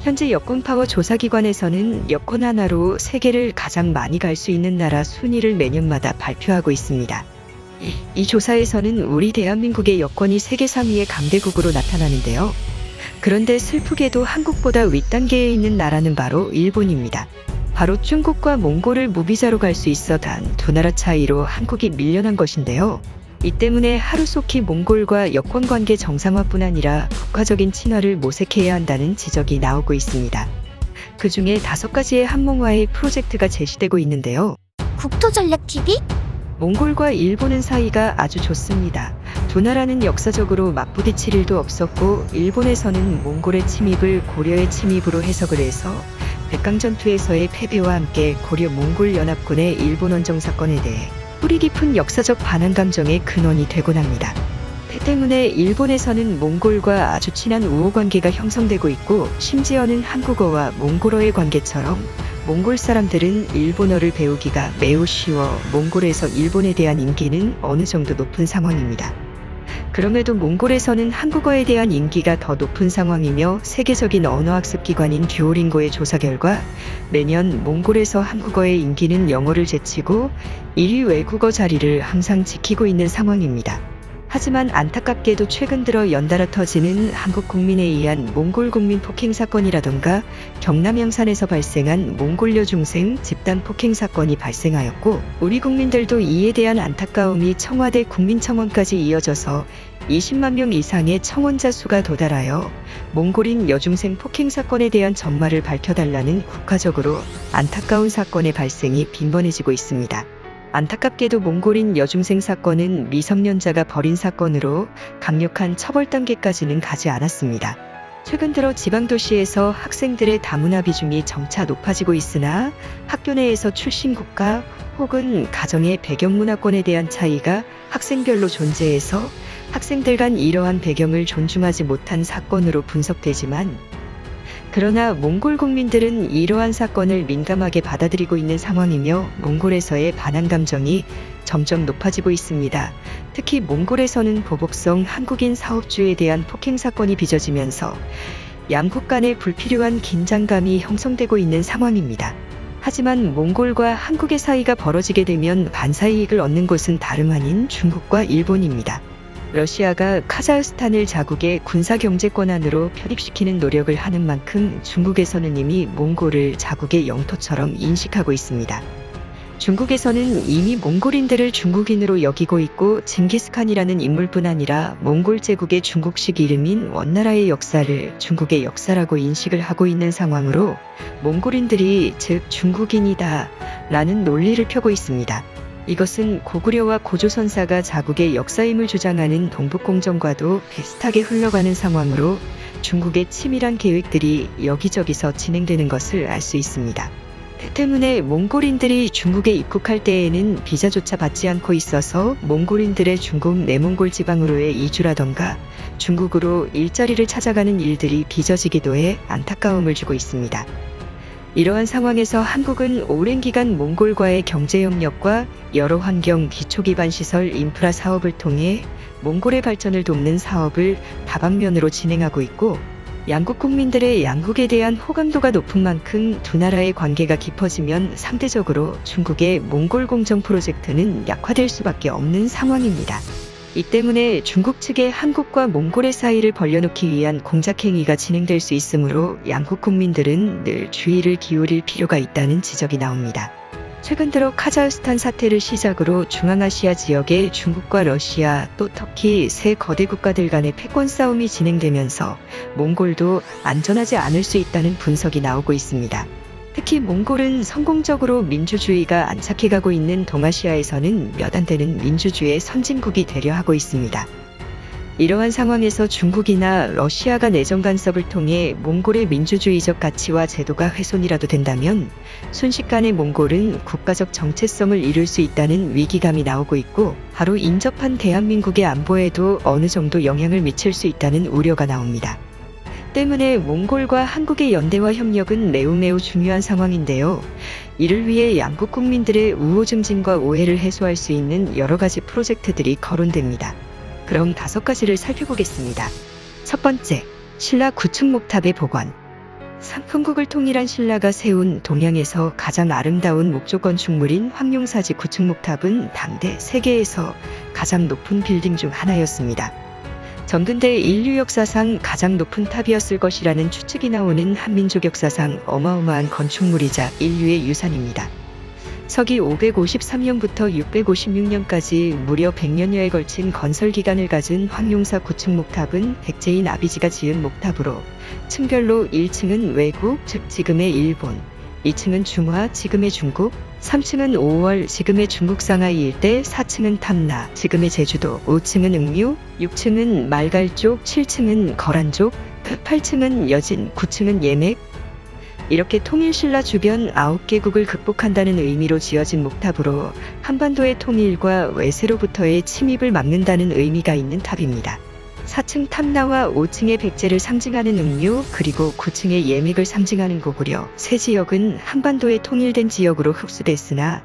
현재 여권파워 조사기관에서는 여권 하나로 세계를 가장 많이 갈 수 있는 나라 순위를 매년마다 발표하고 있습니다. 이 조사에서는 우리 대한민국의 여권이 세계 3위의 강대국으로 나타나는데요. 그런데 슬프게도 한국보다 윗단계에 있는 나라는 바로 일본입니다. 바로 중국과 몽골을 무비자로 갈 수 있어 단 두 나라 차이로 한국이 밀려난 것인데요. 이 때문에 하루속히 몽골과 여권 관계 정상화뿐 아니라 국가적인 친화를 모색해야 한다는 지적이 나오고 있습니다. 그 중에 5가지의 한몽화의 프로젝트가 제시되고 있는데요. 국토전략TV? 몽골과 일본은 사이가 아주 좋습니다. 두 나라는 역사적으로 맞부딪힐 일도 없었고 일본에서는 몽골의 침입을 고려의 침입으로 해석을 해서 백강전투에서의 패배와 함께 고려 몽골 연합군의 일본 원정 사건에 대해 뿌리 깊은 역사적 반한 감정의 근원이 되곤 합니다. 때문에 일본에서는 몽골과 아주 친한 우호 관계가 형성되고 있고 심지어는 한국어와 몽골어의 관계처럼 몽골 사람들은 일본어를 배우기가 매우 쉬워 몽골에서 일본에 대한 인기는 어느 정도 높은 상황입니다. 그럼에도 몽골에서는 한국어에 대한 인기가 더 높은 상황이며 세계적인 언어학습기관인 듀오링고의 조사 결과 매년 몽골에서 한국어의 인기는 영어를 제치고 1위 외국어 자리를 항상 지키고 있는 상황입니다. 하지만 안타깝게도 최근 들어 연달아 터지는 한국 국민에 의한 몽골 국민 폭행 사건이라던가 경남 양산에서 발생한 몽골 여중생 집단 폭행 사건이 발생하였고 우리 국민들도 이에 대한 안타까움이 청와대 국민청원까지 이어져서 20만 명 이상의 청원자 수가 도달하여 몽골인 여중생 폭행 사건에 대한 전말을 밝혀달라는 국가적으로 안타까운 사건의 발생이 빈번해지고 있습니다. 안타깝게도 몽골인 여중생 사건은 미성년자가 벌인 사건으로 강력한 처벌 단계까지는 가지 않았습니다. 최근 들어 지방도시에서 학생들의 다문화 비중이 점차 높아지고 있으나 학교 내에서 출신 국가 혹은 가정의 배경 문화권에 대한 차이가 학생별로 존재해서 학생들 간 이러한 배경을 존중하지 못한 사건으로 분석되지만 그러나 몽골 국민들은 이러한 사건을 민감하게 받아들이고 있는 상황이며 몽골에서의 반한 감정이 점점 높아지고 있습니다. 특히 몽골에서는 보복성 한국인 사업주에 대한 폭행 사건이 빚어지면서 양국 간의 불필요한 긴장감이 형성되고 있는 상황입니다. 하지만 몽골과 한국의 사이가 벌어지게 되면 반사이익을 얻는 곳은 다름 아닌 중국과 일본입니다. 러시아가 카자흐스탄을 자국의 군사경제권 안으로 편입시키는 노력을 하는 만큼 중국에서는 이미 몽골을 자국의 영토처럼 인식하고 있습니다. 중국에서는 이미 몽골인들을 중국인으로 여기고 있고 징기스칸이라는 인물뿐 아니라 몽골 제국의 중국식 이름인 원나라의 역사를 중국의 역사라고 인식을 하고 있는 상황으로 몽골인들이 즉 중국인이다 라는 논리를 펴고 있습니다. 이것은 고구려와 고조선사가 자국의 역사임을 주장하는 동북공정과도 비슷하게 흘러가는 상황으로 중국의 치밀한 계획들이 여기저기서 진행되는 것을 알 수 있습니다. 때문에 몽골인들이 중국에 입국할 때에는 비자조차 받지 않고 있어서 몽골인들의 중국 내몽골 지방으로의 이주라던가 중국으로 일자리를 찾아가는 일들이 빚어지기도 해 안타까움을 주고 있습니다. 이러한 상황에서 한국은 오랜 기간 몽골과의 경제 협력과 여러 환경, 기초기반 시설, 인프라 사업을 통해 몽골의 발전을 돕는 사업을 다방면으로 진행하고 있고 양국 국민들의 양국에 대한 호감도가 높은 만큼 두 나라의 관계가 깊어지면 상대적으로 중국의 몽골 공정 프로젝트는 약화될 수밖에 없는 상황입니다. 이 때문에 중국 측의 한국과 몽골의 사이를 벌려놓기 위한 공작행위가 진행될 수 있으므로 양국 국민들은 늘 주의를 기울일 필요가 있다는 지적이 나옵니다. 최근 들어 카자흐스탄 사태를 시작으로 중앙아시아 지역에 중국과 러시아 또 터키 세 거대 국가들 간의 패권 싸움이 진행되면서 몽골도 안전하지 않을 수 있다는 분석이 나오고 있습니다. 특히 몽골은 성공적으로 민주주의가 안착해가고 있는 동아시아에서는 몇 안 되는 민주주의의 선진국이 되려 하고 있습니다. 이러한 상황에서 중국이나 러시아가 내정 간섭을 통해 몽골의 민주주의적 가치와 제도가 훼손이라도 된다면 순식간에 몽골은 국가적 정체성을 잃을 수 있다는 위기감이 나오고 있고 바로 인접한 대한민국의 안보에도 어느 정도 영향을 미칠 수 있다는 우려가 나옵니다. 때문에 몽골과 한국의 연대와 협력은 매우 중요한 상황인데요. 이를 위해 양국 국민들의 우호 증진과 오해를 해소할 수 있는 여러 가지 프로젝트들이 거론됩니다. 그럼 5가지를 살펴보겠습니다. 첫 번째, 신라 구층 목탑의 복원. 삼풍국을 통일한 신라가 세운 동양에서 가장 아름다운 목조 건축물인 황룡사지 구층목탑은 당대 세계에서 가장 높은 빌딩 중 하나였습니다. 전근대 인류 역사상 가장 높은 탑이었을 것이라는 추측이 나오는 한민족 역사상 어마어마한 건축물이자 인류의 유산입니다. 서기 553년부터 656년까지 무려 100년여에 걸친 건설 기간을 가진 황룡사 구층목탑은 백제인 아비지가 지은 목탑으로 층별로 1층은 외국, 즉 지금의 일본, 2층은 중화, 지금의 중국, 3층은 5월, 지금의 중국 상하이 일대, 4층은 탐나, 지금의 제주도, 5층은 응류, 6층은 말갈족, 7층은 거란족, 8층은 여진, 9층은 예맥. 이렇게 통일신라 주변 9개국을 극복한다는 의미로 지어진 목탑으로 한반도의 통일과 외세로부터의 침입을 막는다는 의미가 있는 탑입니다. 4층 탐나와 5층의 백제를 상징하는 응류, 그리고 9층의 예맥을 상징하는 고구려 세 지역은 한반도의 통일된 지역으로 흡수됐으나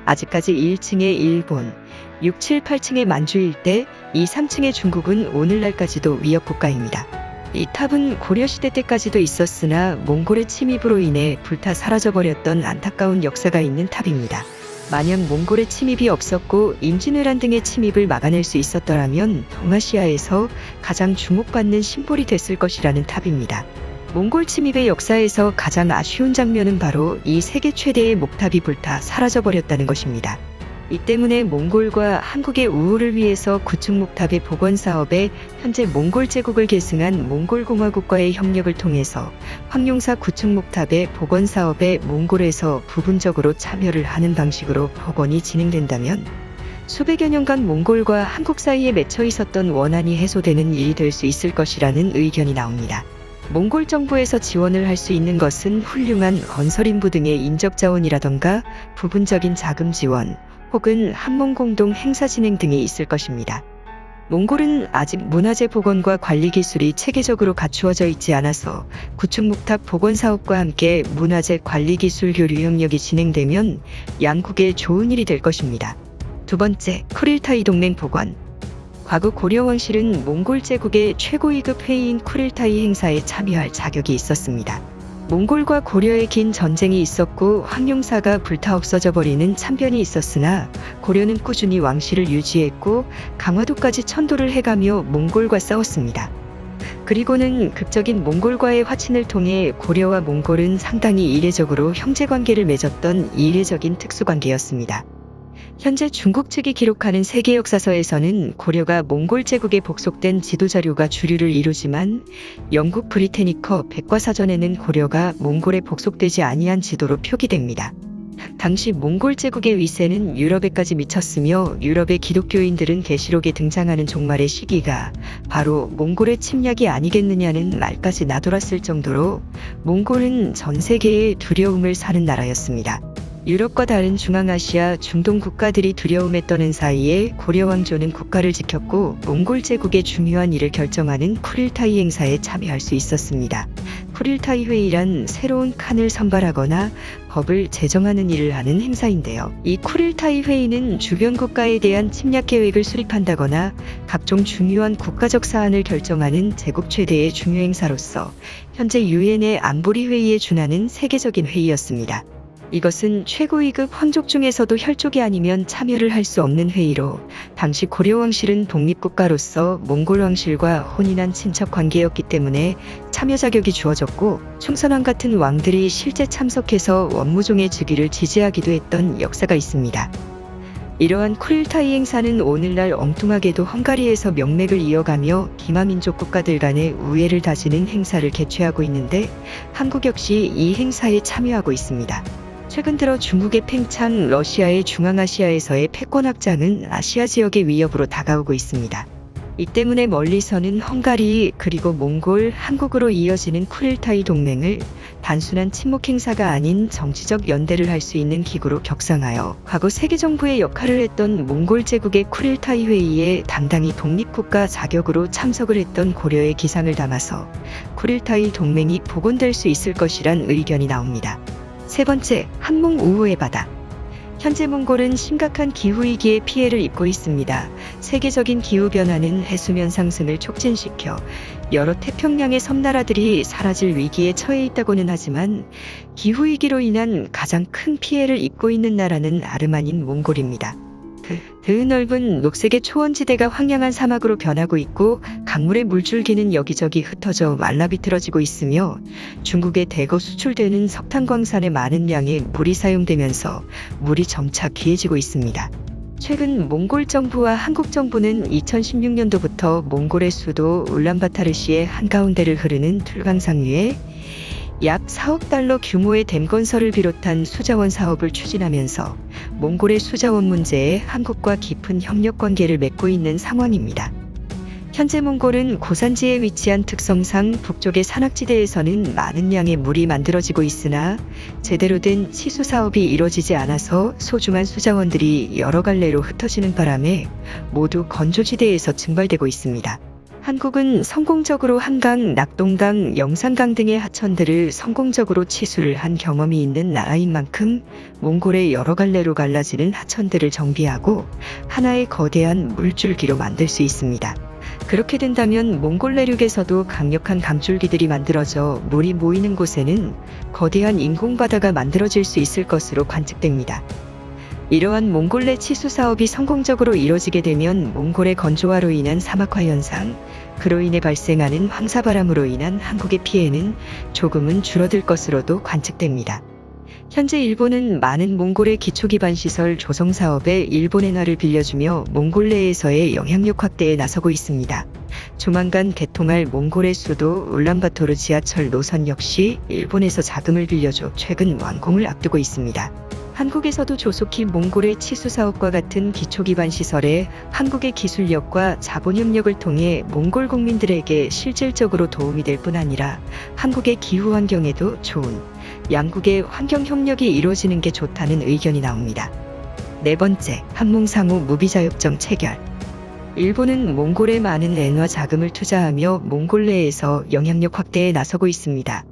아직까지 1층의 일본, 6, 7, 8층의 만주 일대, 2, 3층의 중국은 오늘날까지도 위협국가입니다. 이 탑은 고려시대 때까지도 있었으나 몽골의 침입으로 인해 불타 사라져버렸던 안타까운 역사가 있는 탑입니다. 만약 몽골의 침입이 없었고 임진왜란 등의 침입을 막아낼 수 있었더라면 동아시아에서 가장 주목받는 심볼이 됐을 것이라는 탑입니다. 몽골 침입의 역사에서 가장 아쉬운 장면은 바로 이 세계 최대의 목탑이 불타 사라져버렸다는 것입니다. 이 때문에 몽골과 한국의 우호를 위해서 구층목탑의 복원 사업에 현재 몽골 제국을 계승한 몽골공화국과의 협력을 통해서 황룡사 구층목탑의 복원 사업에 몽골에서 부분적으로 참여를 하는 방식으로 복원이 진행된다면 수백여 년간 몽골과 한국 사이에 맺혀 있었던 원한이 해소되는 일이 될 수 있을 것이라는 의견이 나옵니다. 몽골 정부에서 지원을 할 수 있는 것은 훌륭한 건설인부 등의 인적 자원이라던가 부분적인 자금 지원, 혹은 한몽공동 행사 진행 등이 있을 것입니다. 몽골은 아직 문화재 복원과 관리 기술이 체계적으로 갖추어져 있지 않아서 구층목탑 복원 사업과 함께 문화재 관리 기술 교류 협력이 진행되면 양국에 좋은 일이 될 것입니다. 두 번째, 쿠릴타이 동맹 복원. 과거 고려 왕실은 몽골 제국의 최고 2급 회의인 쿠릴타이 행사에 참여할 자격이 있었습니다. 몽골과 고려의 긴 전쟁이 있었고 황룡사가 불타 없어져 버리는 참변이 있었으나 고려는 꾸준히 왕실을 유지했고 강화도까지 천도를 해가며 몽골과 싸웠습니다. 그리고는 극적인 몽골과의 화친을 통해 고려와 몽골은 상당히 이례적으로 형제관계를 맺었던 이례적인 특수관계였습니다. 현재 중국 측이 기록하는 세계 역사서에서는 고려가 몽골 제국에 복속된 지도자료가 주류를 이루지만 영국 브리테니커 백과사전에는 고려가 몽골에 복속되지 아니한 지도로 표기됩니다. 당시 몽골 제국의 위세는 유럽에까지 미쳤으며 유럽의 기독교인들은 계시록에 등장하는 종말의 시기가 바로 몽골의 침략이 아니겠느냐는 말까지 나돌았을 정도로 몽골은 전 세계의 두려움을 사는 나라였습니다. 유럽과 다른 중앙아시아, 중동 국가들이 두려움에 떠는 사이에 고려 왕조는 국가를 지켰고 몽골 제국의 중요한 일을 결정하는 쿠릴타이 행사에 참여할 수 있었습니다. 쿠릴타이 회의란 새로운 칸을 선발하거나 법을 제정하는 일을 하는 행사인데요. 이 쿠릴타이 회의는 주변 국가에 대한 침략 계획을 수립한다거나 각종 중요한 국가적 사안을 결정하는 제국 최대의 중요 행사로서 현재 유엔의 안보리 회의에 준하는 세계적인 회의였습니다. 이것은 최고 2급 황족 중에서도 혈족이 아니면 참여를 할 수 없는 회의로 당시 고려 왕실은 독립국가로서 몽골 왕실과 혼인한 친척 관계였기 때문에 참여 자격이 주어졌고 충선왕 같은 왕들이 실제 참석해서 원무종의 즉위를 지지하기도 했던 역사가 있습니다. 이러한 쿠릴타이 행사는 오늘날 엉뚱하게도 헝가리에서 명맥을 이어가며 기마민족 국가들 간의 우애를 다지는 행사를 개최하고 있는데 한국 역시 이 행사에 참여하고 있습니다. 최근 들어 중국의 팽창, 러시아의 중앙아시아에서의 패권 확장은 아시아 지역의 위협으로 다가오고 있습니다. 이 때문에 멀리서는 헝가리 그리고 몽골, 한국으로 이어지는 쿠릴타이 동맹을 단순한 친목 행사가 아닌 정치적 연대를 할 수 있는 기구로 격상하여 과거 세계 정부의 역할을 했던 몽골 제국의 쿠릴타이 회의에 당당히 독립국가 자격으로 참석을 했던 고려의 기상을 담아서 쿠릴타이 동맹이 복원될 수 있을 것이란 의견이 나옵니다. 세 번째, 한몽 우호의 바다. 현재 몽골은 심각한 기후위기에 피해를 입고 있습니다. 세계적인 기후변화는 해수면 상승을 촉진시켜 여러 태평양의 섬나라들이 사라질 위기에 처해 있다고는 하지만 기후위기로 인한 가장 큰 피해를 입고 있는 나라는 다름 아닌 몽골입니다. 드넓은 녹색의 초원지대가 황량한 사막으로 변하고 있고 강물의 물줄기는 여기저기 흩어져 말라비틀어지고 있으며 중국에 대거 수출되는 석탄 광산에 많은 양의 물이 사용되면서 물이 점차 귀해지고 있습니다. 최근 몽골 정부와 한국 정부는 2016년도부터 몽골의 수도 울란바타르시의 한가운데를 흐르는 툴강상 위에 약 4억 달러 규모의 댐 건설을 비롯한 수자원 사업을 추진하면서 몽골의 수자원 문제에 한국과 깊은 협력 관계를 맺고 있는 상황입니다. 현재 몽골은 고산지에 위치한 특성상 북쪽의 산악지대에서는 많은 양의 물이 만들어지고 있으나 제대로 된 치수 사업이 이뤄지지 않아서 소중한 수자원들이 여러 갈래로 흩어지는 바람에 모두 건조지대에서 증발되고 있습니다. 한국은 성공적으로 한강, 낙동강, 영산강 등의 하천들을 성공적으로 치수를 한 경험이 있는 나라인 만큼 몽골의 여러 갈래로 갈라지는 하천들을 정비하고 하나의 거대한 물줄기로 만들 수 있습니다. 그렇게 된다면 몽골 내륙에서도 강력한 강줄기들이 만들어져 물이 모이는 곳에는 거대한 인공바다가 만들어질 수 있을 것으로 관측됩니다. 이러한 몽골 내 치수 사업이 성공적으로 이뤄지게 되면 몽골의 건조화로 인한 사막화 현상, 그로 인해 발생하는 황사바람으로 인한 한국의 피해는 조금은 줄어들 것으로도 관측됩니다. 현재 일본은 많은 몽골의 기초기반시설 조성 사업에 일본 엔화를 빌려주며 몽골 내에서의 영향력 확대에 나서고 있습니다. 조만간 개통할 몽골의 수도 울란바토르 지하철 노선 역시 일본에서 자금을 빌려줘 최근 완공을 앞두고 있습니다. 한국에서도 조속히 몽골의 치수 사업과 같은 기초기반 시설에 한국의 기술력과 자본협력을 통해 몽골 국민들에게 실질적으로 도움이 될 뿐 아니라 한국의 기후 환경에도 좋은 양국의 환경 협력이 이루어지는 게 좋다는 의견이 나옵니다. 네 번째, 한몽상호 무비자협정 체결. 일본은 몽골에 많은 엔화 자금을 투자하며 몽골 내에서 영향력 확대에 나서고 있습니다.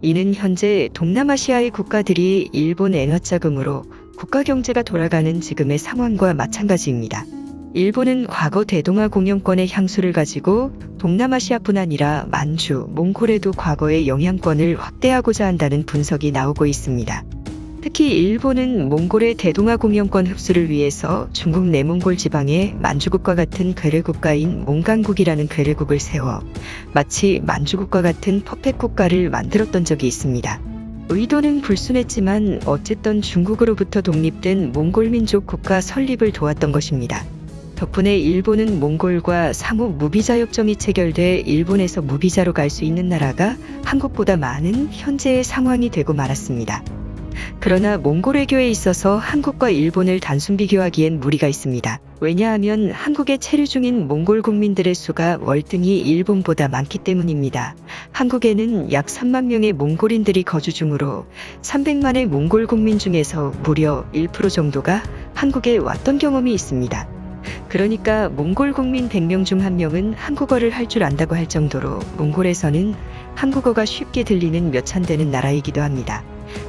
이는 현재 동남아시아의 국가들이 일본 엔화 자금으로 국가 경제가 돌아가는 지금의 상황과 마찬가지입니다. 일본은 과거 대동아 공영권의 향수를 가지고 동남아시아뿐 아니라 만주, 몽골에도 과거의 영향권을 확대하고자 한다는 분석이 나오고 있습니다. 특히 일본은 몽골의 대동아 공영권 흡수를 위해서 중국 내몽골 지방에 만주국과 같은 괴뢰국가인 몽간국이라는 괴뢰국을 세워 마치 만주국과 같은 퍼펙 국가를 만들었던 적이 있습니다. 의도는 불순했지만 어쨌든 중국으로부터 독립된 몽골 민족 국가 설립을 도왔던 것입니다. 덕분에 일본은 몽골과 상호 무비자 협정이 체결돼 일본에서 무비자로 갈 수 있는 나라가 한국보다 많은 현재의 상황이 되고 말았습니다. 그러나 몽골 외교에 있어서 한국과 일본을 단순 비교하기엔 무리가 있습니다. 왜냐하면 한국에 체류 중인 몽골 국민들의 수가 월등히 일본보다 많기 때문입니다. 한국에는 약 3만 명의 몽골인들이 거주 중으로 300만의 몽골 국민 중에서 무려 1% 정도가 한국에 왔던 경험이 있습니다. 그러니까 몽골 국민 100명 중 1명은 한국어를 할 줄 안다고 할 정도로 몽골에서는 한국어가 쉽게 들리는 몇 안 되는 나라이기도 합니다.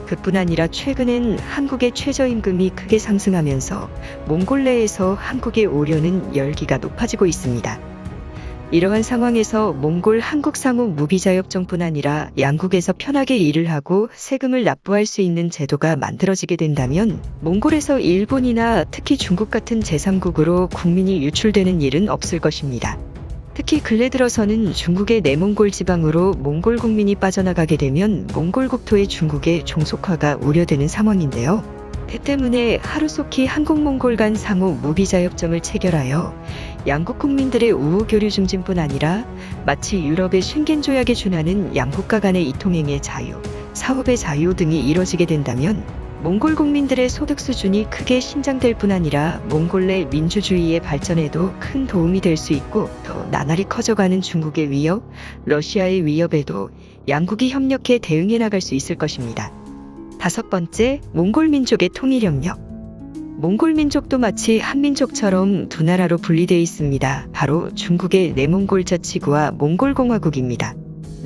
그뿐 아니라 최근엔 한국의 최저임금이 크게 상승하면서 몽골 내에서 한국에 오려는 열기가 높아지고 있습니다. 이러한 상황에서 몽골 한국 상호 무비자 협정뿐 아니라 양국에서 편하게 일을 하고 세금을 납부할 수 있는 제도가 만들어지게 된다면 몽골에서 일본이나 특히 중국 같은 제3국으로 국민이 유출되는 일은 없을 것입니다. 특히 근래 들어서는 중국의 내몽골 지방으로 몽골 국민이 빠져나가게 되면 몽골 국토의 중국의 종속화가 우려되는 상황인데요. 그 때문에 하루속히 한국-몽골 간 상호 무비자 협정을 체결하여 양국 국민들의 우호 교류 증진뿐 아니라 마치 유럽의 쉥겐 조약에 준하는 양국가 간의 이통행의 자유, 사업의 자유 등이 이뤄지게 된다면 몽골 국민들의 소득 수준이 크게 신장될 뿐 아니라 몽골 내 민주주의의 발전에도 큰 도움이 될 수 있고 더 나날이 커져가는 중국의 위협, 러시아의 위협에도 양국이 협력해 대응해 나갈 수 있을 것입니다. 다섯 번째, 몽골 민족의 통일협력. 몽골 민족도 마치 한민족처럼 두 나라로 분리되어 있습니다. 바로 중국의 내몽골 자치구와 몽골 공화국입니다.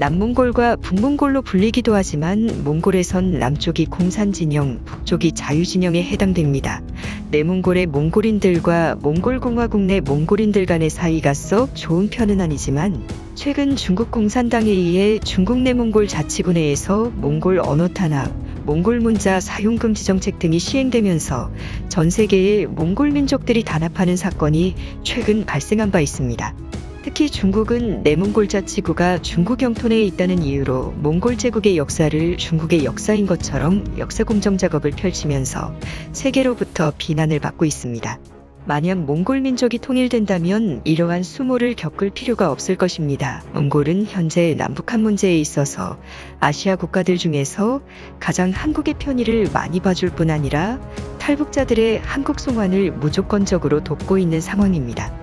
남몽골과 북몽골로 불리기도 하지만 몽골에선 남쪽이 공산진영, 북쪽이 자유진영에 해당됩니다. 내몽골의 몽골인들과 몽골공화국 내 몽골인들 간의 사이가 썩 좋은 편은 아니지만 최근 중국 공산당에 의해 중국 내몽골 자치구내에서 몽골 언어 탄압, 몽골 문자 사용 금지 정책 등이 시행되면서 전 세계의 몽골 민족들이 단합하는 사건이 최근 발생한 바 있습니다. 특히 중국은 내몽골 자치구가 중국 영토내에 있다는 이유로 몽골 제국의 역사를 중국의 역사인 것처럼 역사 공정 작업을 펼치면서 세계로부터 비난을 받고 있습니다. 만약 몽골 민족이 통일된다면 이러한 수모를 겪을 필요가 없을 것입니다. 몽골은 현재 남북한 문제에 있어서 아시아 국가들 중에서 가장 한국의 편의를 많이 봐줄 뿐 아니라 탈북자들의 한국 송환을 무조건적으로 돕고 있는 상황입니다.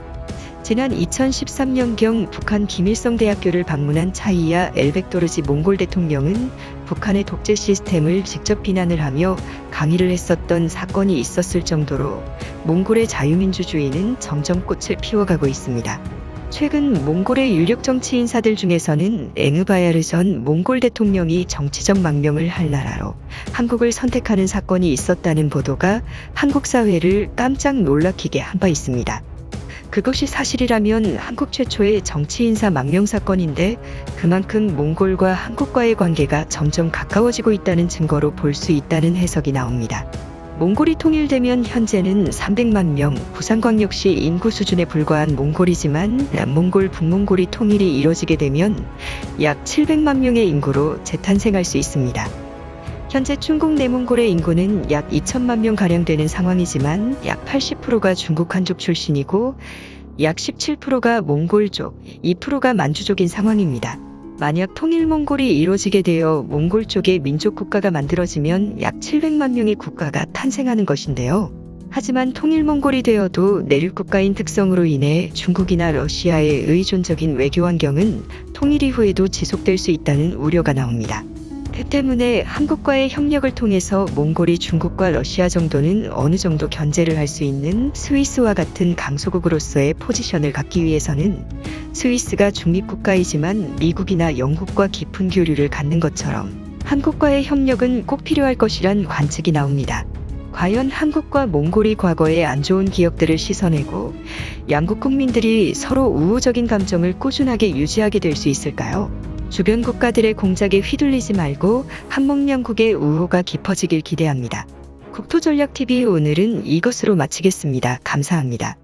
지난 2013년경 북한 김일성 대학교를 방문한 차이야 엘백도르지 몽골 대통령은 북한의 독재 시스템을 직접 비난을 하며 강의를 했었던 사건이 있었을 정도로 몽골의 자유민주주의는 점점 꽃을 피워가고 있습니다. 최근 몽골의 유력 정치 인사들 중에서는 엥으바야르 전 몽골 대통령이 정치적 망명을 할 나라로 한국을 선택하는 사건이 있었다는 보도가 한국 사회를 깜짝 놀라키게 한 바 있습니다. 그것이 사실이라면 한국 최초의 정치 인사 망명 사건인데 그만큼 몽골과 한국과의 관계가 점점 가까워지고 있다는 증거로 볼 수 있다는 해석이 나옵니다. 몽골이 통일되면 현재는 300만 명, 부산광역시 인구 수준에 불과한 몽골이지만 남몽골, 북몽골이 통일이 이뤄지게 되면 약 700만 명의 인구로 재탄생할 수 있습니다. 현재 중국 내몽골의 인구는 약 2천만 명-가량 되는 상황이지만 약 80%가 중국 한족 출신이고 약 17%가 몽골족, 2%가 만주족인 상황입니다. 만약 통일 몽골이 이루어지게 되어 몽골 쪽의 민족 국가가 만들어지면 약 700만 명의 국가가 탄생하는 것인데요. 하지만 통일 몽골이 되어도 내륙 국가인 특성으로 인해 중국이나 러시아의 의존적인 외교 환경은 통일 이후에도 지속될 수 있다는 우려가 나옵니다. 그 때문에 한국과의 협력을 통해서 몽골이 중국과 러시아 정도는 어느 정도 견제를 할 수 있는 스위스와 같은 강소국으로서의 포지션을 갖기 위해서는 스위스가 중립국가이지만 미국이나 영국과 깊은 교류를 갖는 것처럼 한국과의 협력은 꼭 필요할 것이란 관측이 나옵니다. 과연 한국과 몽골이 과거의 안 좋은 기억들을 씻어내고 양국 국민들이 서로 우호적인 감정을 꾸준하게 유지하게 될 수 있을까요? 주변 국가들의 공작에 휘둘리지 말고 한몽양국의 우호가 깊어지길 기대합니다. 국토전략TV 오늘은 이것으로 마치겠습니다. 감사합니다.